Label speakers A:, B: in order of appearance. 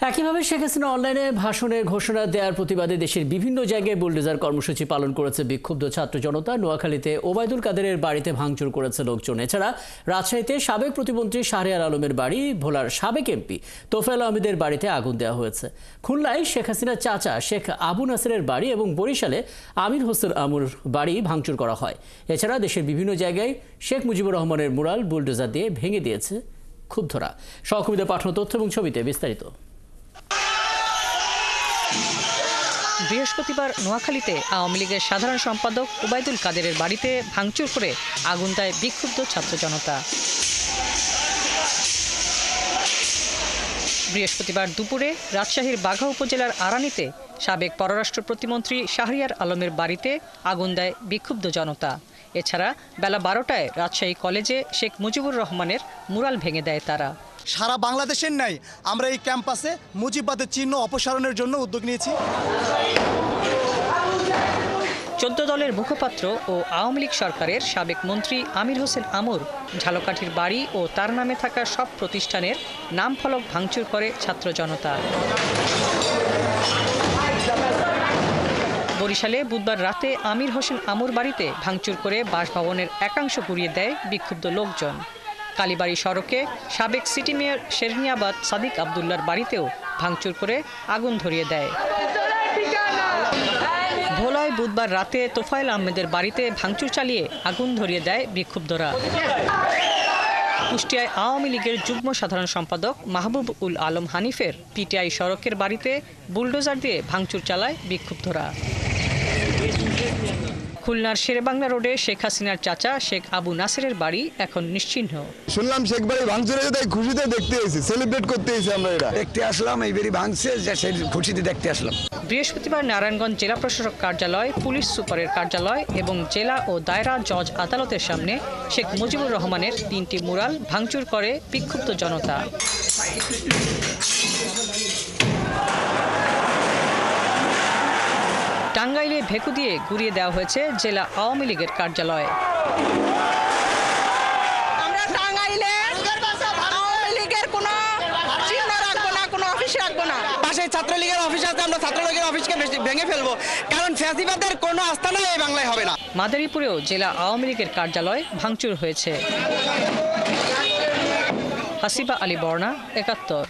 A: একইভাবে শেখ হাসিনা অনলাইনে ভাষণে ঘোষণা দেওয়ার প্রতিবাদে দেশের বিভিন্ন জায়গায় বুলডোজার কর্মসূচি পালন করেছে বিক্ষুব্ধ ছাত্র জনতা। নোয়াখালীতে ওবায়দুল কাদেরের বাড়িতে ভাঙচুর করেছে লোকজন। এছাড়া রাজশাহীতে সাবেক প্রতিমন্ত্রী শাহরিয়ার আলমের বাড়ি, ভোলার সাবেক এমপি তোফায়েল আহমেদের বাড়িতে আগুন দেওয়া হয়েছে। খুলনায় শেখ হাসিনার চাচা শেখ আবু নাসেরের বাড়ি এবং বরিশালে আমির হোসেন আমুর বাড়ি ভাঙচুর করা হয়। এছাড়া দেশের বিভিন্ন জায়গায় শেখ মুজিবুর রহমানের মুরাল বুলডোজার দিয়ে ভেঙে দিয়েছে ক্ষুব্ধরা। সহকর্মীদের পাঠানো তথ্য এবং ছবিতে বিস্তারিত।
B: বৃহস্পতিবার নোয়াখালীতে আওয়ামী লীগের সাধারণ সম্পাদক ওবায়দুল কাদেরের বাড়িতে ভাঙচুর করে আগুন দেয় বিক্ষুব্ধ ছাত্র জনতা। বৃহস্পতিবার দুপুরে রাজশাহীর বাঘা উপজেলার আরানিতে সাবেক পররাষ্ট্র প্রতিমন্ত্রী শাহরিয়ার আলমের বাড়িতে আগুন দেয় বিক্ষুব্ধ জনতা। এছাড়া বেলা 12টায় রাজশাহী কলেজে শেখ মুজিবুর রহমানের মুরাল ভেঙে দেয় তারা।
C: সারা বাংলাদেশের ন্যায় আমরা এই ক্যাম্পাসে মুজিববাদের চিহ্ন অপসারণের জন্য উদ্যোগ নিয়েছি।
B: 14 দলের মুখপাত্র ও আওয়ামী লীগ সরকারের সাবেক মন্ত্রী আমির হোসেন আমুর ঝালকাঠির বাড়ি ও তার নামে থাকা সব প্রতিষ্ঠানের নাম ফলক ভাঙচুর করে ছাত্র জনতা। বরিশালে বুধবার রাতে আমির হোসেন আমুর বাড়িতে ভাঙচুর করে বাসভবনের একাংশ গুঁড়িয়ে দেয় বিক্ষুব্ধ লোকজন। কালীবাড়ি সড়কে সাবেক সিটি মেয়র শেরনিয়াবাদ সাদিক আবদুল্লার বাড়িতেও ভাঙচুর করে আগুন ধরিয়ে দেয়। ভোলায় বুধবার রাতে তোফায়েল আহমেদের বাড়িতে ভাঙচুর চালিয়ে আগুন ধরিয়ে দেয় বিক্ষুব্ধরা। কুষ্টিয়ায় আওয়ামী লীগের যুগ্ম সাধারণ সম্পাদক মাহবুব উল আলম হানিফের পিটিআই সড়কের বাড়িতে বুলডোজার দিয়ে ভাঙচুর চালায় বিক্ষুব্ধরা। খুলনার শেরেবাংলা রোডে শেখ হাসিনার চাচা শেখ আবু নাসেরের বাড়ি এখন নিশ্চিহ্ন।
D: শুনলাম শেখ বাড়ি ভাঙচুরে খুশিতে দেখতে এসেছি, সেলিব্রেট করতে এসেছি, আমরা এটা
E: দেখতে আসলাম। এই বাড়ি ভাঙছে, সেই খুশিতে দেখতে আসলাম।
B: বৃহস্পতিবার নারায়ণগঞ্জ জেলা প্রশাসক কার্যালয়, পুলিশ সুপারের কার্যালয় এবং জেলা ও দায়রা জজ আদালতের সামনে শেখ মুজিবুর রহমানের 3টি মুরাল ভাঙচুর করে বিক্ষুব্ধ জনতা। টাঙ্গাইলে ভেকু দিয়ে গুঁড়িয়ে দেওয়া হয়েছে জেলা আওয়ামী লীগের কার্যালয়।
F: আমরা টাঙ্গাইলে আওয়ামী লীগের কোনো চিহ্ন রাখবো না, কোনো অফিস রাখবো না।
E: পাশে ছাত্রলীগের অফিস আছে, আমরা ছাত্রলীগের অফিসকে ভেঙে ফেলবো, কারণ ফ্যাসিবাদের কোনো আস্থা এই বাংলায় হবে না।
B: মাদারীপুরেও জেলা আওয়ামী লীগের কার্যালয় ভাঙচুর হয়েছে। হাসিবা আলী বর্ণা, ৭১।